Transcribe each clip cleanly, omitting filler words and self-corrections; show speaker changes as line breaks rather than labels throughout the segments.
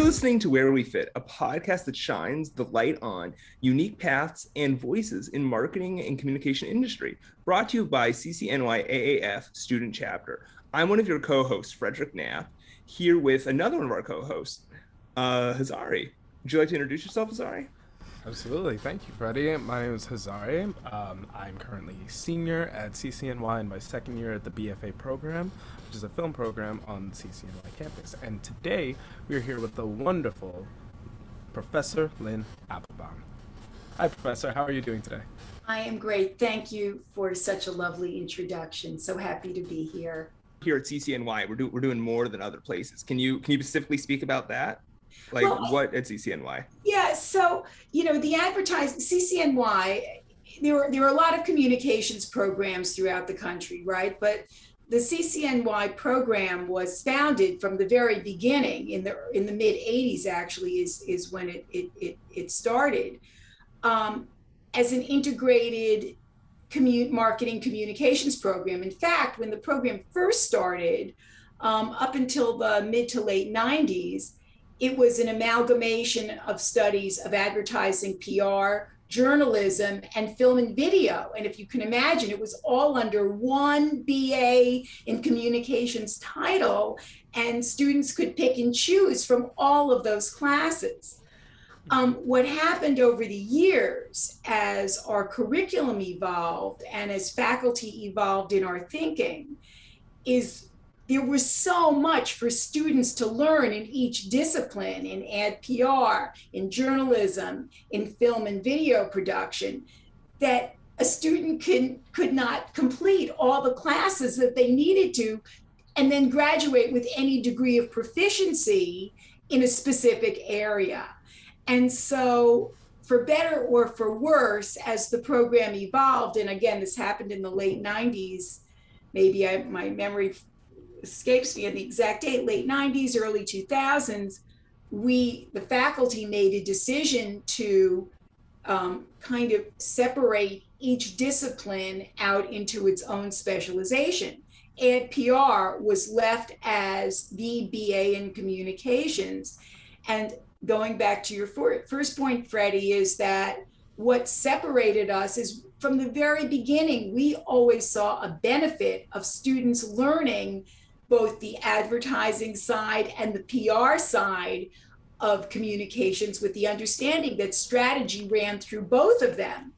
listening to Where We Fit, a podcast that shines the light on unique paths and voices in marketing and communication industry, brought to you by CCNY AAF Student Chapter. I'm one of your co-hosts, Frederick Knapp, here with another one of our co-hosts, Hazari. Would you like to introduce yourself, Hazari?
Absolutely. Thank you, Freddy. My name is Hazari. I'm currently senior at CCNY in my second year at the BFA program, which is a film program on the CCNY campus. And today we are here with the wonderful Professor Lynn Appelbaum. Hi, Professor. How are you doing today?
I am great. Thank you for such a lovely introduction. So happy to be here.
Here at CCNY, we're doing more than other places. Can you specifically speak about that? What at CCNY?
Yeah, so, the advertising, CCNY, there are a lot of communications programs throughout the country, right? But the CCNY program was founded from the very beginning, in the mid 80s actually is when it started, as an integrated marketing communications program. In fact, when the program first started, up until the mid to late 90s, it was an amalgamation of studies of advertising, PR, journalism, and film and video. And if you can imagine, it was all under one BA in communications title, and students could pick and choose from all of those classes. What happened over the years as our curriculum evolved and as faculty evolved in our thinking is there was so much for students to learn in each discipline, in ad PR, in journalism, in film and video production, that a student could not complete all the classes that they needed to and then graduate with any degree of proficiency in a specific area. And so, for better or for worse, as the program evolved, and again, this happened in the late 90s, maybe my memory escapes me on the exact date, late 90s, early 2000s, the faculty made a decision to kind of separate each discipline out into its own specialization. Ad PR was left as the BA in communications. And going back to your first point, Freddie, is that what separated us is from the very beginning, we always saw a benefit of students learning both the advertising side and the PR side of communications, with the understanding that strategy ran through both of them.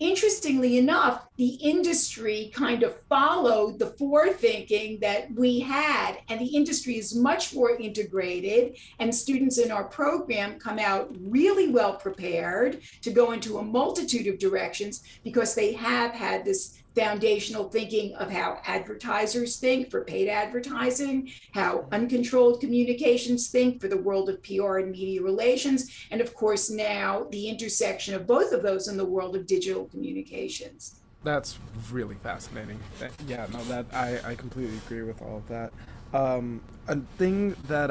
Interestingly enough, the industry kind of followed the forethinking that we had, and the industry is much more integrated, and students in our program come out really well prepared to go into a multitude of directions because they have had this foundational thinking of how advertisers think for paid advertising, how uncontrolled communications think for the world of PR and media relations, and of course now the intersection of both of those in the world of digital communications.
That's really fascinating. I completely agree with all of that. A thing that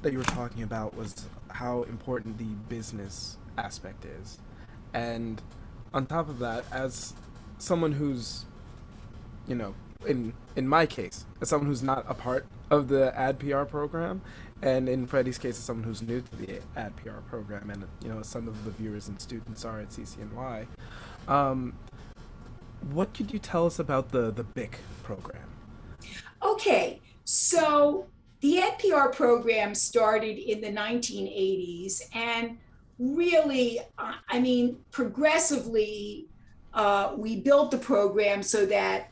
that you were talking about was how important the business aspect is, and on top of that, as someone who's, in my case, as someone who's not a part of the Ad PR program, and in Freddy's case, as someone who's new to the Ad PR program, and some of the viewers and students are at CCNY, what could you tell us about the BIC program? Okay,
so the Ad PR program started in the 1980s, and really, progressively, we built the program so that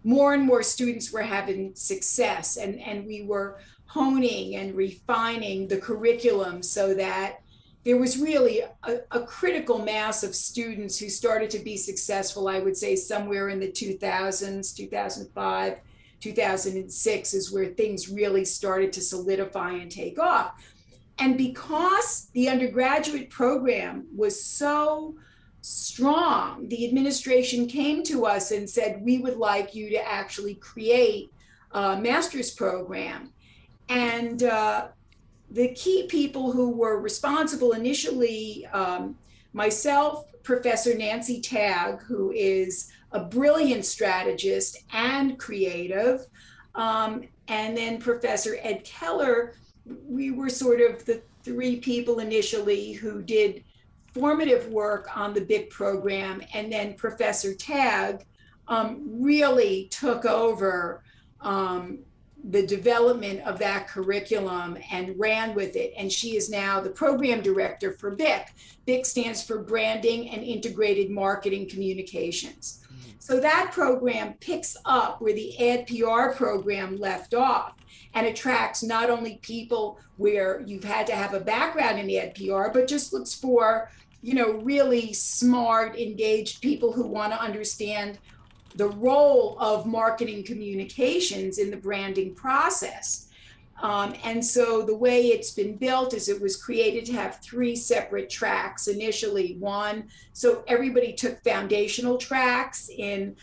more and more students were having success, and we were honing and refining the curriculum so that there was really a critical mass of students who started to be successful, I would say somewhere in the 2000s, 2005, 2006 is where things really started to solidify and take off. And because the undergraduate program was so strong, the administration came to us and said, we would like you to actually create a master's program. And the key people who were responsible initially, myself, Professor Nancy Tagg, who is a brilliant strategist and creative, and then Professor Ed Keller, we were sort of the three people initially who did formative work on the BIC program, and then Professor Tagg really took over the development of that curriculum and ran with it. And she is now the program director for BIC. BIC stands for Branding and Integrated Marketing Communications. So that program picks up where the Ad PR program left off and attracts not only people where you've had to have a background in Ad PR, but just looks for, really smart, engaged people who want to understand the role of marketing communications in the branding process. And so the way it's been built is it was created to have three separate tracks initially. One, so everybody took foundational tracks in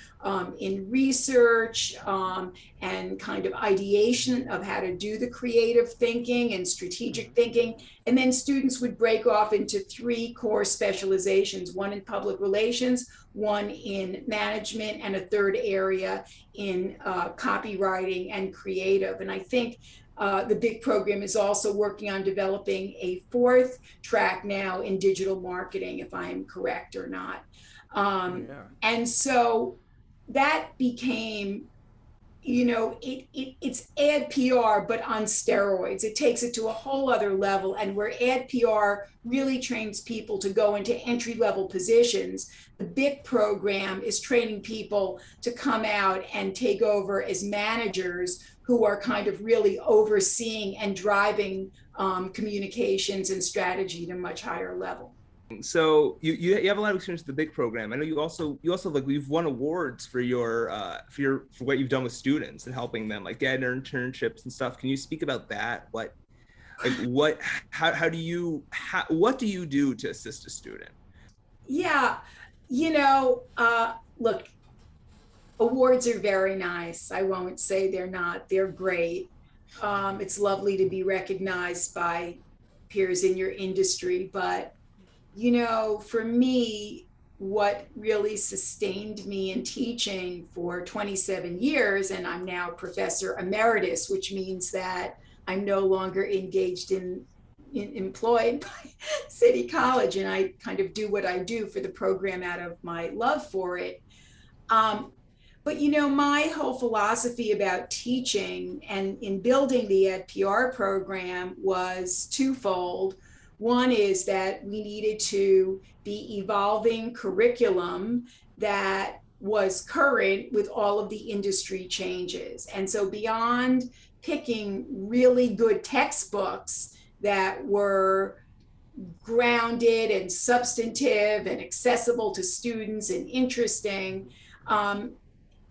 research and kind of ideation of how to do the creative thinking and strategic thinking. And then students would break off into three core specializations, one in public relations, one in management, and a third area in copywriting and creative. And I think the BIC program is also working on developing a fourth track now in digital marketing, if I'm correct or not. And so that became, it's Ad PR, but on steroids. It takes it to a whole other level. And where Ad PR really trains people to go into entry-level positions, the BIC program is training people to come out and take over as managers who are kind of really overseeing and driving communications and strategy at a much higher level.
So you have a lot of experience with the BIC program. I know you also like you've won awards for for what you've done with students and helping them like get internships and stuff. Can you speak about that? What do you do to assist a student?
Yeah, look, awards are very nice. I won't say they're not. They're great. It's lovely to be recognized by peers in your industry. But, for me, what really sustained me in teaching for 27 years, and I'm now Professor Emeritus, which means that I'm no longer engaged employed by City College, and I kind of do what I do for the program out of my love for it. But my whole philosophy about teaching and in building the Ad PR program was twofold. One is that we needed to be evolving curriculum that was current with all of the industry changes. And so beyond picking really good textbooks that were grounded and substantive and accessible to students and interesting,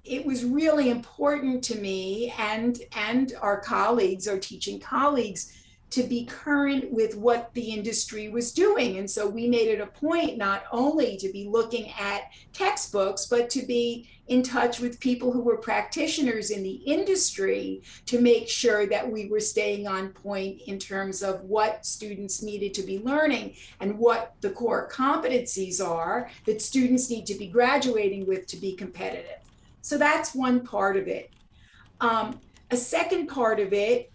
it was really important to me and our colleagues, our teaching colleagues, to be current with what the industry was doing. And so we made it a point not only to be looking at textbooks, but to be in touch with people who were practitioners in the industry to make sure that we were staying on point in terms of what students needed to be learning and what the core competencies are that students need to be graduating with to be competitive. So that's one part of it. A second part of it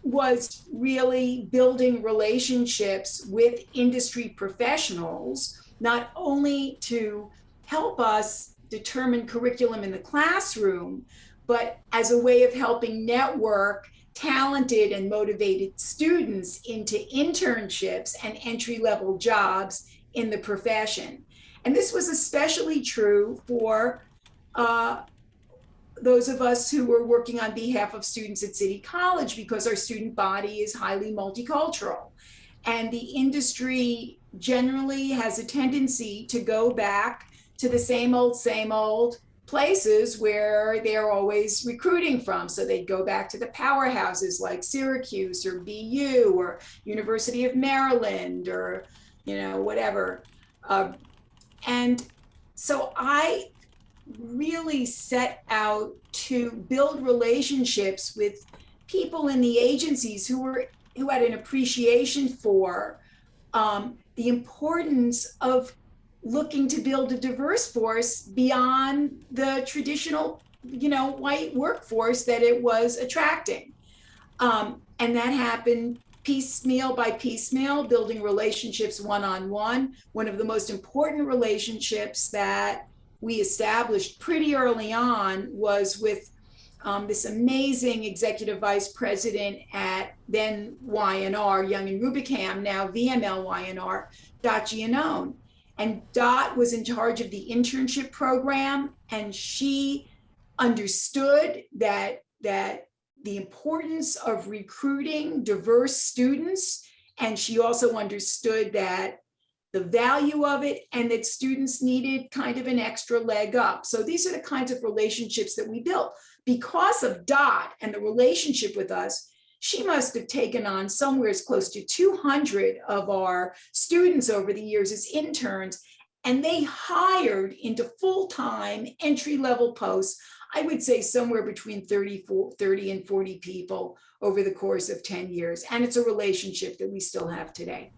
was really building relationships with industry professionals, not only to help us determine curriculum in the classroom, but as a way of helping network talented and motivated students into internships and entry-level jobs in the profession. And this was especially true for those of us who were working on behalf of students at City College, because our student body is highly multicultural. And the industry generally has a tendency to go back to the same old places where they're always recruiting from. So they'd go back to the powerhouses like Syracuse or BU or University of Maryland or, whatever. And so I really set out to build relationships with people in the agencies who had an appreciation for the importance of looking to build a diverse force beyond the traditional, white workforce that it was attracting. And that happened piecemeal by piecemeal, building relationships one-on-one. One of the most important relationships that we established pretty early on was with this amazing executive vice president at then YNR, Young and Rubicam, now VML YNR, Dot Giannone. And Dot was in charge of the internship program, and she understood that the importance of recruiting diverse students, and she also understood that the value of it and that students needed kind of an extra leg up. So these are the kinds of relationships that we built. Because of Dot and the relationship with us, she must have taken on somewhere as close to 200 of our students over the years as interns, and they hired into full-time entry-level posts, I would say somewhere between 30 and 40 people over the course of 10 years. And it's a relationship that we still have today.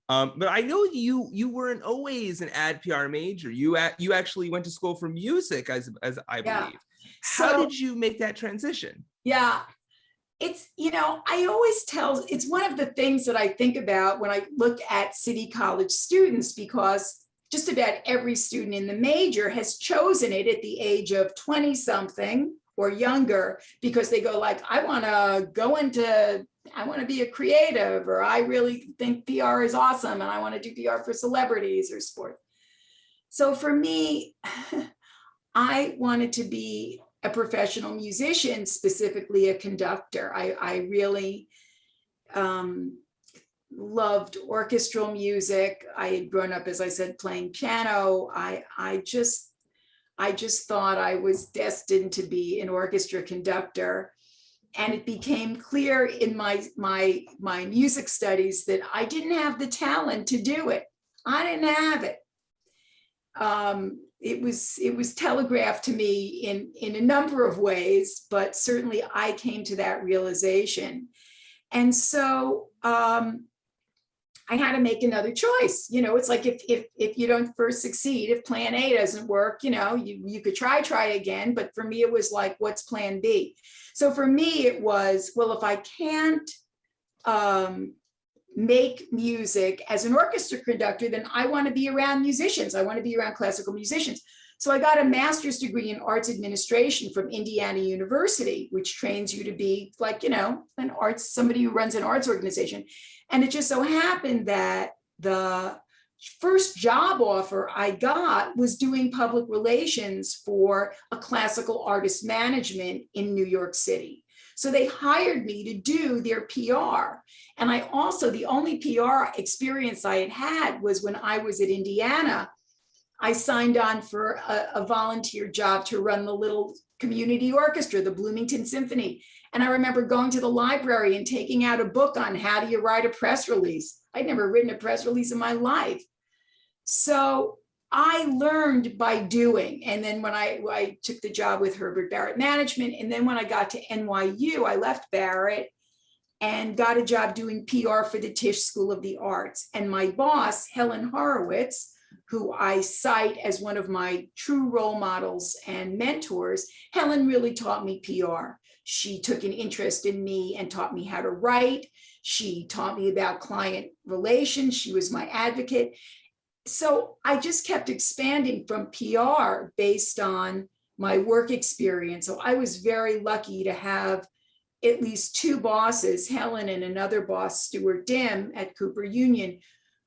But I know you weren't always an ad PR major. You actually went to school for music, as I believe. How did you make that transition?
Yeah, it's, I always tell, it's one of the things that I think about when I look at City College students, because just about every student in the major has chosen it at the age of 20 something or younger, because they go like, I want to be a creative, or I really think PR is awesome and I want to do PR for celebrities or sport. So for me, I wanted to be a professional musician, specifically a conductor. I really loved orchestral music. I had grown up, as I said, playing piano. I just thought I was destined to be an orchestra conductor. And it became clear in my music studies that I didn't have the talent to do it. I didn't have it. It was telegraphed to me in a number of ways, but certainly I came to that realization. And so I had to make another choice. It's like if you don't first succeed, if plan A doesn't work, you could try again. But for me, it was like, what's plan B? So for me, it was, well, if I can't make music as an orchestra conductor, then I want to be around musicians. I want to be around classical musicians. So I got a master's degree in arts administration from Indiana University, which trains you to be like, somebody who runs an arts organization. And it just so happened that the first job offer I got was doing public relations for a classical artist management in New York City. So they hired me to do their PR. And I also, the only PR experience I had was when I was at Indiana. I signed on for a volunteer job to run the little community orchestra, the Bloomington Symphony. And I remember going to the library and taking out a book on how do you write a press release. I'd never written a press release in my life. So I learned by doing. And then when I took the job with Herbert Barrett Management, and then when I got to NYU, I left Barrett and got a job doing PR for the Tisch School of the Arts. And my boss, Helen Horowitz, who I cite as one of my true role models and mentors, Helen really taught me PR. She took an interest in me and taught me how to write. She taught me about client relations. She was my advocate. So I just kept expanding from PR based on my work experience. So I was very lucky to have at least two bosses, Helen and another boss, Stuart Dim at Cooper Union,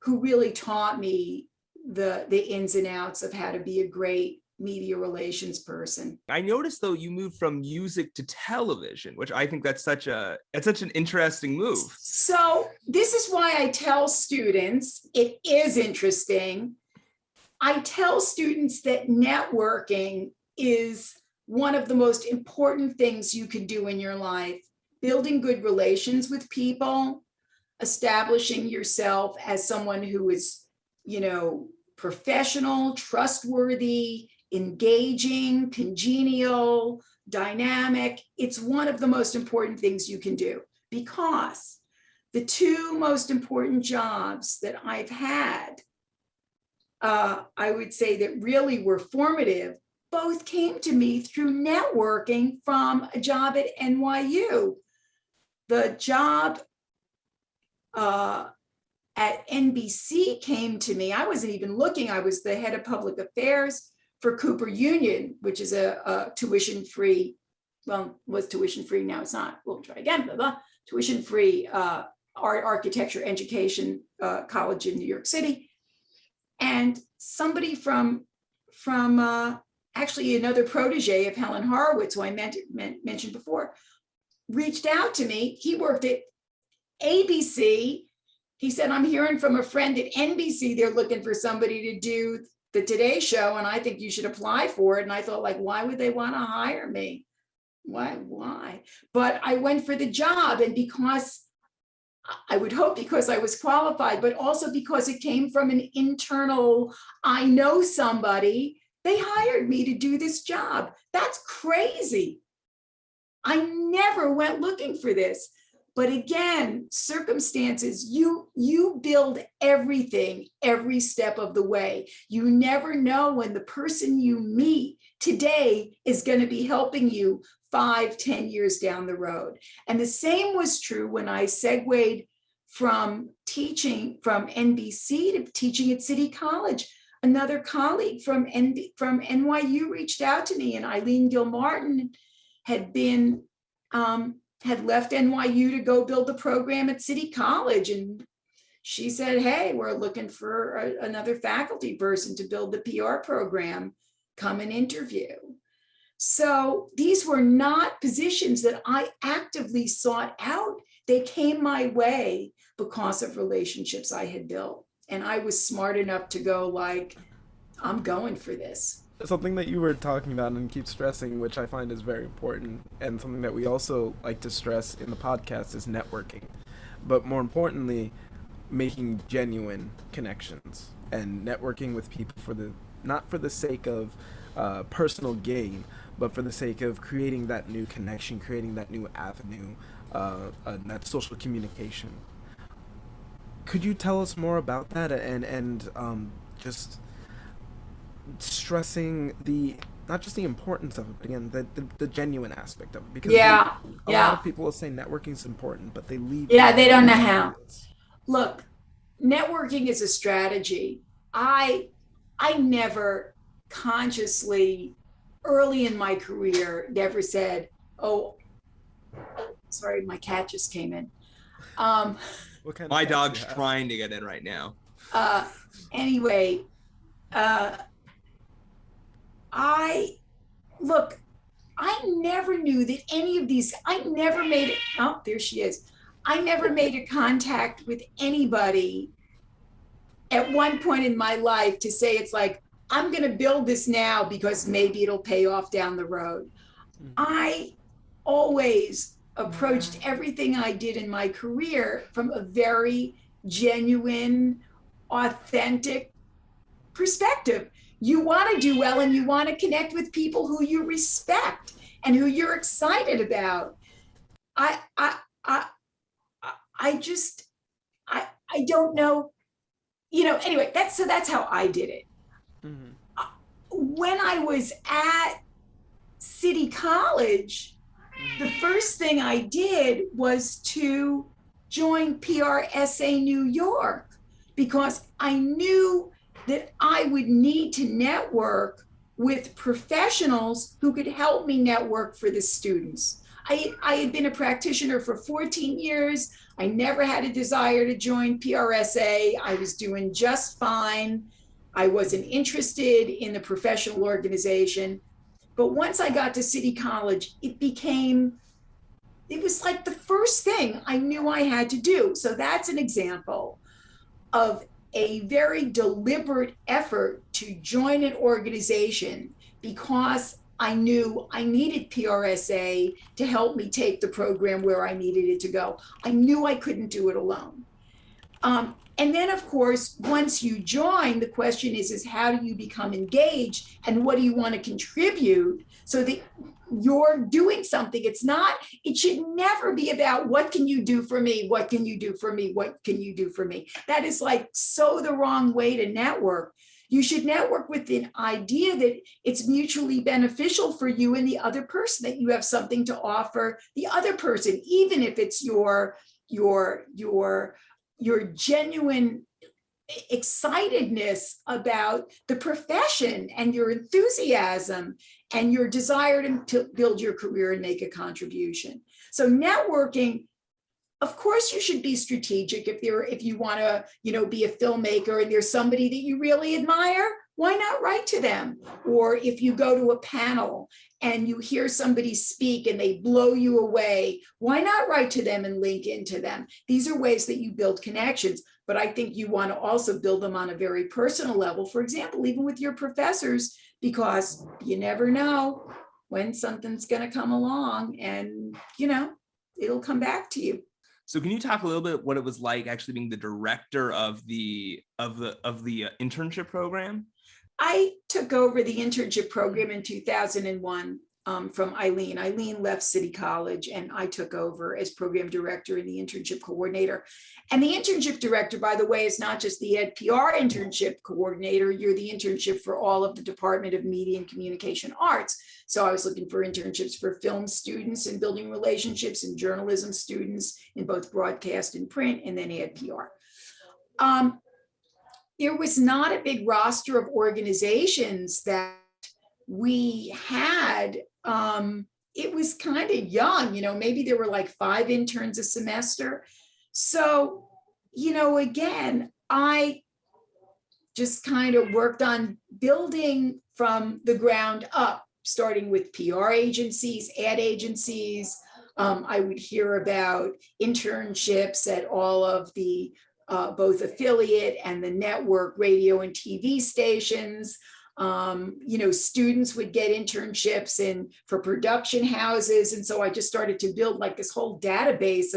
who really taught me the ins and outs of how to be a great media relations person.
I noticed though you moved from music to television, which I think that's such an interesting move.
So this is why I tell students it is interesting. I tell students that networking is one of the most important things you can do in your life. Building good relations with people, establishing yourself as someone who is, professional, trustworthy, engaging, congenial, dynamic. It's one of the most important things you can do, because the two most important jobs that I've had, I would say that really were formative, both came to me through networking from a job at NYU. the job at NBC came to me. I wasn't even looking. I was the head of public affairs for Cooper Union, which is a tuition-free, well, was tuition-free, now it's not. We'll try again, blah, blah. Tuition-free art, architecture, education college in New York City. And somebody from actually another protege of Helen Horowitz, who I mentioned before, reached out to me. He worked at ABC. He said, I'm hearing from a friend at NBC, they're looking for somebody to do the Today Show, and I think you should apply for it. And I thought, like, why would they want to hire me? Why? But I went for the job, and because I would hope because I was qualified, but also because it came from an internal, I know somebody, they hired me to do this job. That's crazy. I never went looking for this. But again, circumstances, you build everything every step of the way. You never know when the person you meet today is going to be helping you 5-10 years down the road. And the same was true when I segued from teaching from NBC to teaching at City College. Another colleague from NYU reached out to me, and Eileen Gilmartin had been had left NYU to go build the program at City College. And she said, hey, we're looking for another faculty person to build the PR program. Come and interview. So these were not positions that I actively sought out. They came my way because of relationships I had built. And I was smart enough to go like, I'm going for this.
Something that you were talking about and keep stressing, which I find is very important, and something that we also like to stress in the podcast, is networking. But more importantly, making genuine connections and networking with people not for the sake of personal gain, but for the sake of creating that new connection, creating that new avenue, that social communication. Could you tell us more about that and just stressing not just the importance of it, but again, the genuine aspect of it? Because a lot of people will say networking is important, but they leave.
Yeah, they don't know how. Look, networking is a strategy. I never consciously, early in my career, never said, oh, sorry, my cat just came in.
My dog's trying to get in right now.
Anyway, I never knew that any of these, I never made it. Oh, there she is. I never made a contact with anybody at one point in my life to say, it's like, I'm going to build this now because maybe it'll pay off down the road. I always approached everything I did in my career from a very genuine, authentic perspective. You want to do well, and you want to connect with people who you respect and who you're excited about. I don't know, anyway, that's how I did it. Mm-hmm. When I was at City College, the first thing I did was to join PRSA New York, because I knew that I would need to network with professionals who could help me network for the students. I had been a practitioner for 14 years. I never had a desire to join PRSA. I was doing just fine. I wasn't interested in the professional organization. But once I got to City College, it was like the first thing I knew I had to do. So that's an example of a very deliberate effort to join an organization because I knew I needed PRSA to help me take the program where I needed it to go. I knew I couldn't do it alone. And then, of course, once you join, the question is how do you become engaged and what do you want to contribute so that you're doing something? It should never be about what can you do for me? What can you do for me? What can you do for me? That is like so the wrong way to network. You should network with the idea that it's mutually beneficial for you and the other person, that you have something to offer the other person, even if it's your genuine excitedness about the profession and your enthusiasm and your desire to build your career and make a contribution. So networking, of course, you should be strategic. If you want to, be a filmmaker and there's somebody that you really admire, why not write to them? Or if you go to a panel and you hear somebody speak and they blow you away, why not write to them and link into them? These are ways that you build connections, but I think you want to also build them on a very personal level. For example, even with your professors, because you never know when something's going to come along and, it'll come back to you.
So can you talk a little bit what it was like actually being the director of the internship program?
I took over the internship program in 2001 from Eileen. Eileen left City College and I took over as program director and the internship coordinator. And the internship director, by the way, is not just the Ed PR internship coordinator, you're the internship for all of the Department of Media and Communication Arts. So I was looking for internships for film students and building relationships, and journalism students in both broadcast and print, and then Ad PR. There was not a big roster of organizations that we had. It was kind of young, maybe there were like 5 interns a semester. So, again, I just kind of worked on building from the ground up, starting with PR agencies, ad agencies. I would hear about internships at all of the both affiliate and the network radio and TV stations. Students would get internships for production houses. And so I just started to build like this whole database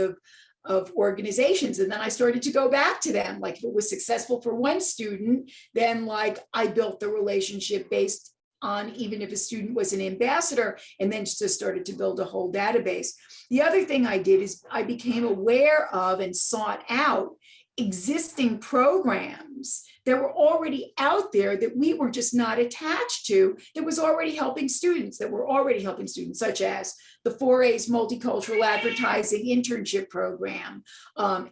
of organizations. And then I started to go back to them. Like if it was successful for one student, then like I built the relationship based on even if a student was an ambassador, and then just started to build a whole database. The other thing I did is I became aware of and sought out existing programs that were already out there that we were just not attached to, that was already helping students, such as the 4A's Multicultural Advertising Internship Program,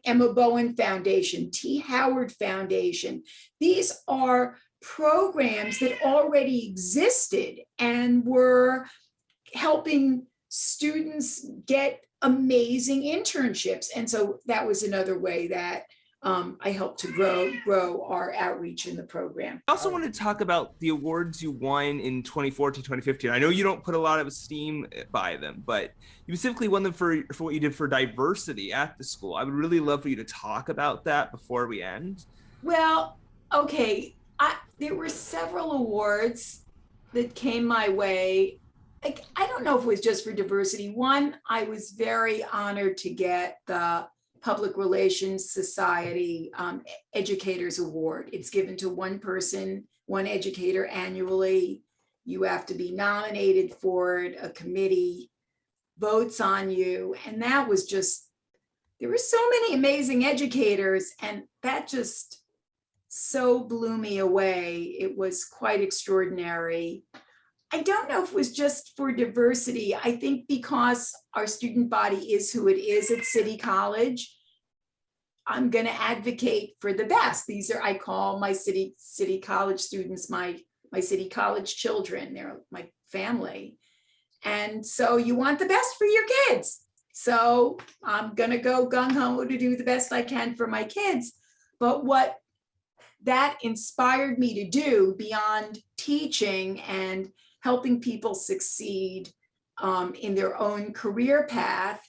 Emma Bowen Foundation, T. Howard Foundation. These are programs that already existed and were helping students get amazing internships. And so that was another way that I helped to grow our outreach in the program.
I also want to talk about the awards you won in 2014, 2015. I know you don't put a lot of esteem by them, but you specifically won them for what you did for diversity at the school. I would really love for you to talk about that before we end.
Well, okay. There were several awards that came my way. I don't know if it was just for diversity. One, I was very honored to get the Public Relations Society Educators Award. It's given to one person, one educator annually. You have to be nominated for it. A committee votes on you. And that was just, there were so many amazing educators, and that just so blew me away. It was quite extraordinary. I don't know if it was just for diversity. I think because our student body is who it is at City College, I'm going to advocate for the best. These are, I call my City College students, my City College children. They're my family. And so you want the best for your kids. So I'm going to go gung-ho to do the best I can for my kids. But what that inspired me to do beyond teaching and helping people succeed in their own career path,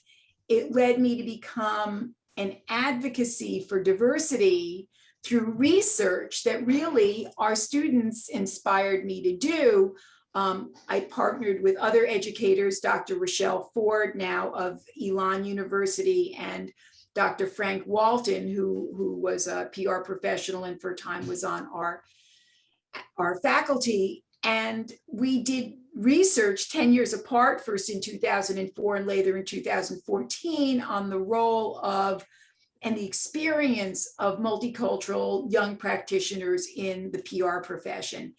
it led me to become an advocacy for diversity through research that really our students inspired me to do. I partnered with other educators, Dr. Rochelle Ford, now of Elon University, and Dr. Frank Walton, who was a PR professional and for a time was on our faculty. And we did research 10 years apart, first in 2004 and later in 2014, on the role of and the experience of multicultural young practitioners in the PR profession.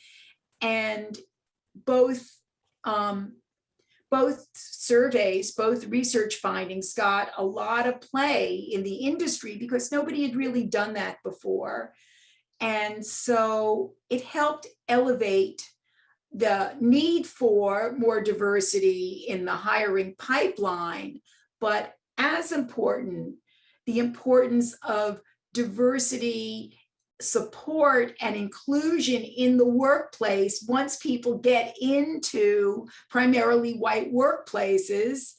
And both surveys, both research findings got a lot of play in the industry because nobody had really done that before. And so it helped elevate the need for more diversity in the hiring pipeline, but as important, the importance of diversity support and inclusion in the workplace once people get into primarily white workplaces,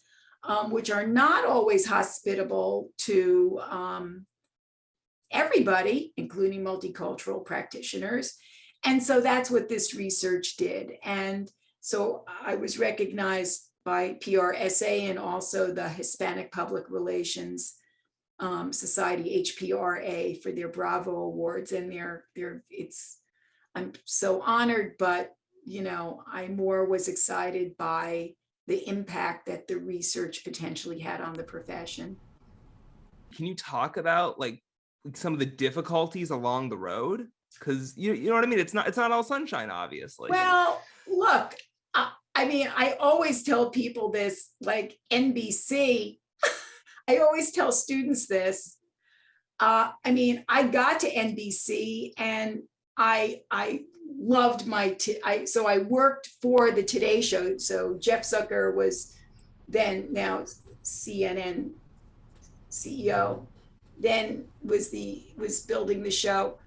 which are not always hospitable to everybody, including multicultural practitioners. And so that's what this research did. And so I was recognized by PRSA and also the Hispanic Public Relations Society, HPRA, for their Bravo Awards. And I'm so honored, but I more was excited by the impact that the research potentially had on the profession.
Can you talk about like some of the difficulties along the road? Because you know what I mean? It's not all sunshine, obviously.
Well, look, I always tell people this, like NBC, I always tell students this. I got to NBC and I loved so I worked for the Today Show. So Jeff Zucker was now CNN CEO, then was building the show.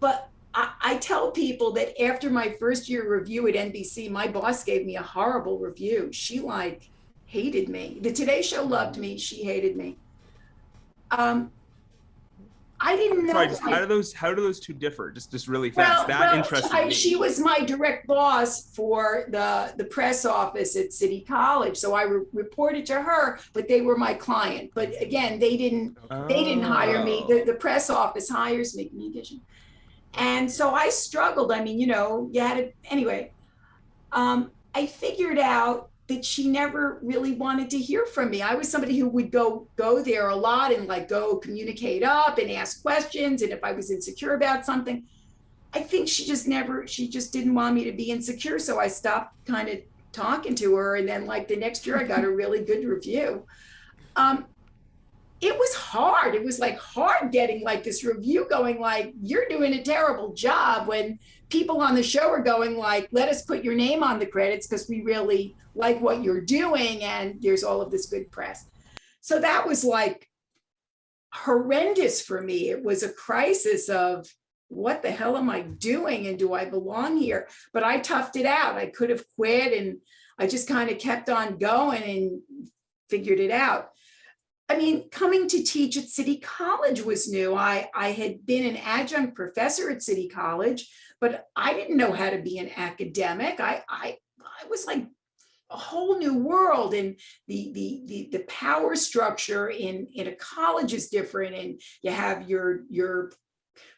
But I tell people that after my first year review at NBC, my boss gave me a horrible review. She hated me. The Today Show loved me. She hated me. I didn't know.
Sorry, how do those two differ? Just really fast. Interested me.
She was my direct boss for the press office at City College, so I reported to her. But they were my client. But again, they didn't hire me. The press office hires me. And so I struggled. You had to, anyway. I figured out that she never really wanted to hear from me. I was somebody who would go there a lot and go communicate up and ask questions. And if I was insecure about something, I think she just didn't want me to be insecure. So I stopped kind of talking to her. And then the next year I got a really good review. It was hard. It was hard getting this review going you're doing a terrible job, when people on the show are going let us put your name on the credits because we really like what you're doing and there's all of this good press. So that was horrendous for me. It was a crisis of what the hell am I doing and do I belong here? But I toughed it out. I could have quit and I just kind of kept on going and figured it out. Coming to teach at City College was new. I had been an adjunct professor at City College, but I didn't know how to be an academic. I was a whole new world, and the power structure in a college is different, and you have your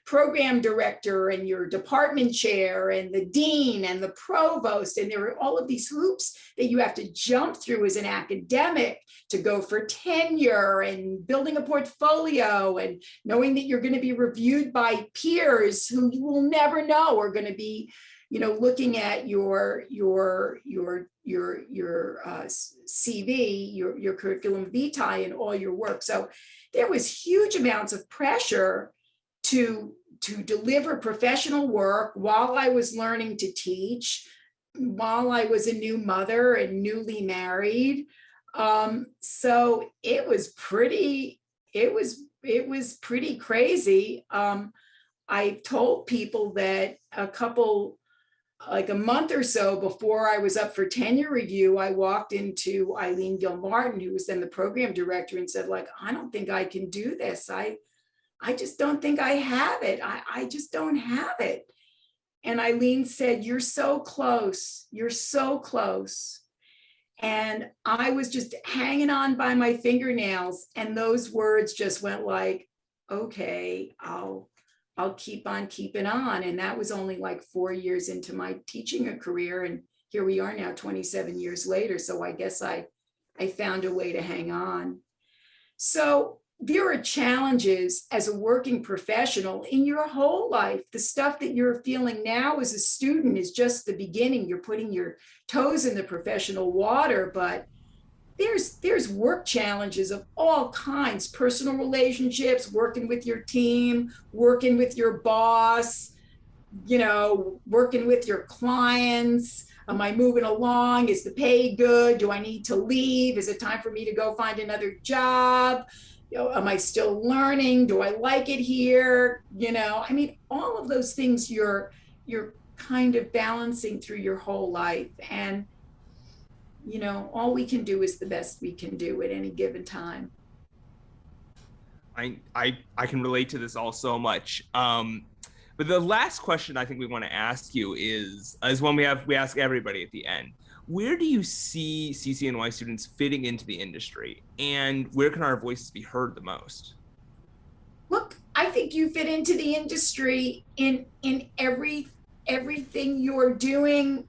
program director and your department chair and the dean and the provost, and there are all of these hoops that you have to jump through as an academic to go for tenure and building a portfolio and knowing that you're going to be reviewed by peers who you will never know are going to be looking at your CV, your curriculum vitae and all your work. So there was huge amounts of pressure to deliver professional work while I was learning to teach, while I was a new mother and newly married. So it was pretty crazy. I told people that a month or so before I was up for tenure review, I walked into Eileen Gilmartin, who was then the program director, and said, I don't think I can do this. I just don't think I have it. I just don't have it. And Eileen said, you're so close. You're so close. And I was just hanging on by my fingernails. And those words just went okay, I'll keep on keeping on. And that was only 4 years into my teaching career. And here we are now 27 years later. So I guess I found a way to hang on. So there are challenges as a working professional in your whole life. The stuff that you're feeling now as a student is just the beginning. You're putting your toes in the professional water, but there's work challenges of all kinds, personal relationships, working with your team, working with your boss, working with your clients. Am I moving along? Is the pay good? Do I need to leave? Is it time for me to go find another job? Am I still learning? Do I like it here? All of those things you're kind of balancing through your whole life. And, all we can do is the best we can do at any given time.
I can relate to this all so much. But the last question I think we want to ask you is one we ask everybody at the end. Where do you see CCNY students fitting into the industry, and where can our voices be heard the most?
Look, I think you fit into the industry in everything you're doing.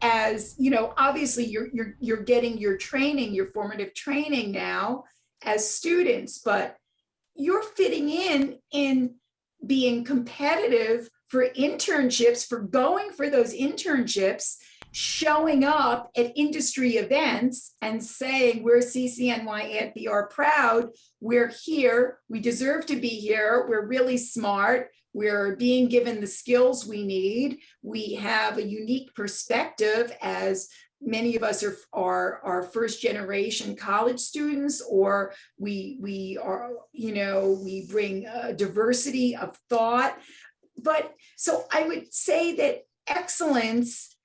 As obviously you're getting your training, your formative training now as students, but you're fitting in being competitive for internships, for going for those internships, showing up at industry events and saying, we're CCNY Ad PR proud, we're here, we deserve to be here, we're really smart, we're being given the skills we need, we have a unique perspective, as many of us are first generation college students, or we are, we bring a diversity of thought. But so I would say that excellence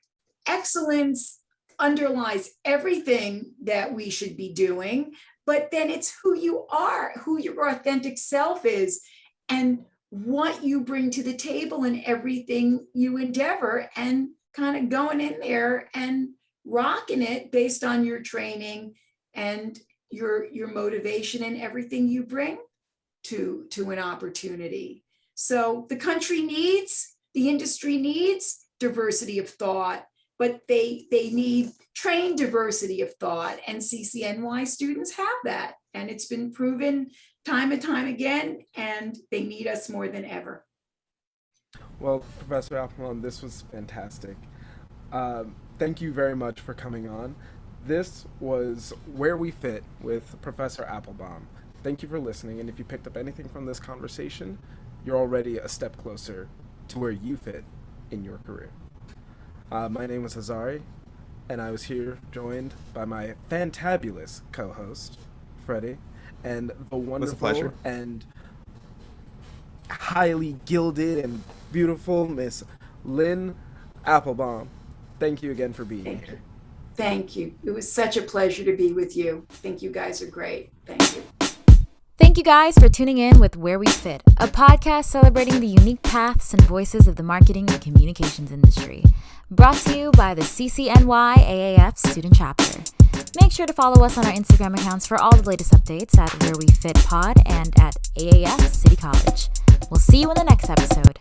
underlies everything that we should be doing, but then it's who you are, who your authentic self is, and what you bring to the table in everything you endeavor, and kind of going in there and rocking it based on your training and your motivation and everything you bring to an opportunity. So the country needs, the industry needs diversity of thought, but they need trained diversity of thought, and CCNY students have that, and it's been proven time and time again, and they need us more than ever.
Well, Professor Appelbaum, this was fantastic. Thank you very much for coming on. This was Where We Fit with Professor Appelbaum. Thank you for listening, and if you picked up anything from this conversation, you're already a step closer to where you fit in your career. My name was Hazari, and I was here joined by my fantabulous co-host, Freddy, and the wonderful and highly gilded and beautiful Miss Lynn Appelbaum. Thank you again for being here.
Thank you. It was such a pleasure to be with you. I think you guys are great. Thank you.
Thank you guys for tuning in with Where We Fit, a podcast celebrating the unique paths and voices of the marketing and communications industry. Brought to you by the CCNY AAF Student Chapter. Make sure to follow us on our Instagram accounts for all the latest updates at Where We Fit Pod and at AAF City College. We'll see you in the next episode.